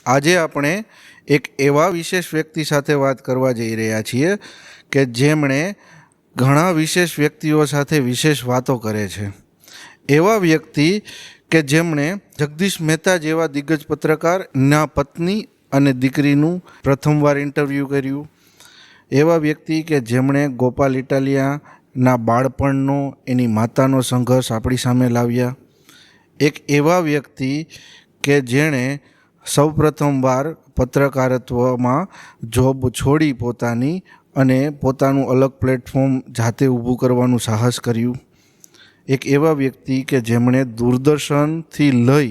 આજે આપણે એક એવા વિશેષ વ્યક્તિ સાથે વાત કરવા જઈ રહ્યા છીએ કે જેમણે ઘણા વિશેષ વ્યક્તિઓ સાથે વિશેષ વાતો કરે છે. એવા વ્યક્તિ કે જેમણે જગદીશ મહેતા જેવા દિગ્ગજ પત્રકારના પત્ની અને દીકરીનું પ્રથમવાર ઇન્ટરવ્યૂ કર્યું. એવા વ્યક્તિ કે જેમણે ગોપાલ ઇટાલિયાના બાળપણનો એની માતાનો સંઘર્ષ આપણી સામે લાવ્યા. એક એવા વ્યક્તિ કે જેણે સૌપ્રથમવાર પત્રકારત્વમાં જોબ છોડી પોતાની અને પોતાનું અલગ પ્લેટફોર્મ જાતે ઊભું કરવાનું સાહસ કર્યું. એક એવા વ્યક્તિ કે જેમણે દૂરદર્શનથી લઈ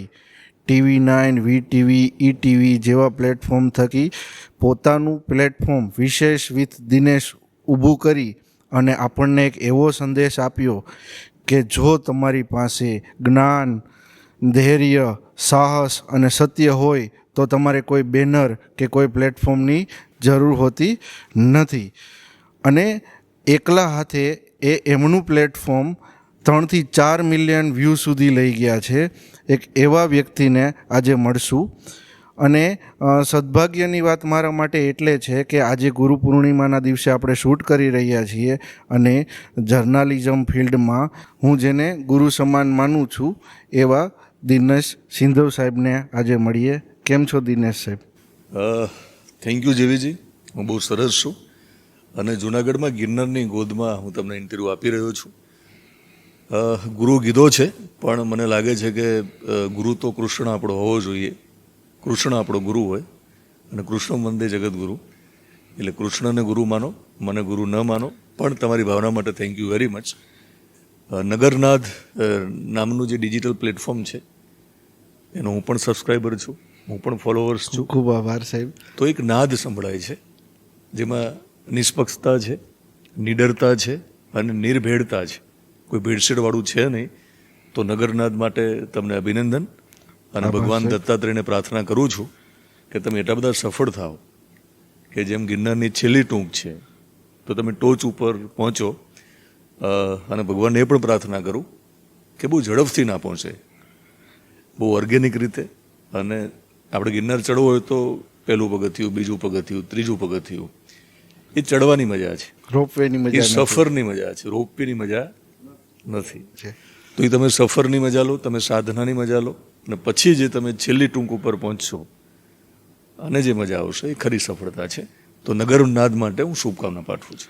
TV9, VTV, ETV જેવા પ્લેટફોર્મ થકી પોતાનું પ્લેટફોર્મ વિશેષ વિથ દિનેશ ઊભું કરી અને આપણને એક એવો સંદેશ આપ્યો કે જો તમારી પાસે જ્ઞાન, ધૈર્ય, સાહસ અને સત્ય હોય તો તમારે કોઈ બેનર કે કોઈ પ્લેટફોર્મની જરૂર હોતી નથી. અને એકલા હાથે એમનું પ્લેટફોર્મ 3 થી 4 મિલિયન વ્યૂ સુધી લઈ ગયા છે. એક એવા વ્યક્તિને આજે મળશું. અને સદભાગ્યની વાત મારા માટે એટલે છે કે આજે ગુરુ પૂર્ણિમાના દિવસે આપણે શૂટ કરી રહ્યા છીએ અને જર્નાલિઝમ ફિલ્ડમાં હું જેને ગુરુ સમાન માનું છું એવા દિનેશ સિંધવ સાહેબને આજે મળીએ. કેમ છો દિનેશ સાહેબ? થેન્ક યુ જેવીજી, હું બહુ સરસ છું અને જૂનાગઢમાં ગિરનારની ગોદમાં હું તમને ઇન્ટરવ્યૂ આપી રહ્યો છું. ગુરુ કીધો છે પણ મને લાગે છે કે ગુરુ તો કૃષ્ણ આપણો હોવો જોઈએ. કૃષ્ણ આપણો ગુરુ હોય અને કૃષ્ણ વંદે જગદગુરુ, એટલે કૃષ્ણને ગુરુ માનો, મને ગુરુ ન માનો, પણ તમારી ભાવના માટે થેન્ક યુ વેરી મચ. નગરનાદ નામનું જે ડિજિટલ પ્લેટફોર્મ છે એનો હું પણ સબસ્ક્રાઈબર છું, હું પણ ફોલોવર્સ છું. ખૂબ આભાર સાહેબ. તો એક નાદ સંભળાય છે જેમાં નિષ્પક્ષતા છે, નિડરતા છે અને નિર્ભેળતા છે. કોઈ ભેળસેળવાળું છે નહીં. તો નગરનાદ માટે તમને અભિનંદન અને ભગવાન દત્તાત્રેયને પ્રાર્થના કરું છું કે તમે એટલા બધા સફળ થાઓ કે જેમ ગિરનારની છેલ્લી ટૂંક છે તો તમે ટોચ ઉપર પહોંચો. અને ભગવાનને એ પણ પ્રાર્થના કરું કે બહુ ઝડપથી ના પહોંચે, બહુ ઓર્ગેનિક રીતે. અને આપણે ગિરનાર ચડવો હોય તો પહેલું પગથિયું, બીજું પગથિયું, ત્રીજું પગથિયું, એ ચડવાની મજા છે, રોપવેની એ મજા, સફરની મજા છે, રોપવેની મજા નથી. તો એ તમે સફરની મજા લો, તમે સાધનાની મજા લો અને પછી જે તમે છેલ્લી ટૂંક ઉપર પહોંચશો અને જે મજા આવશે એ ખરી સફળતા છે. તો નગરનાદ માટે હું શુભકામના પાઠવું છું.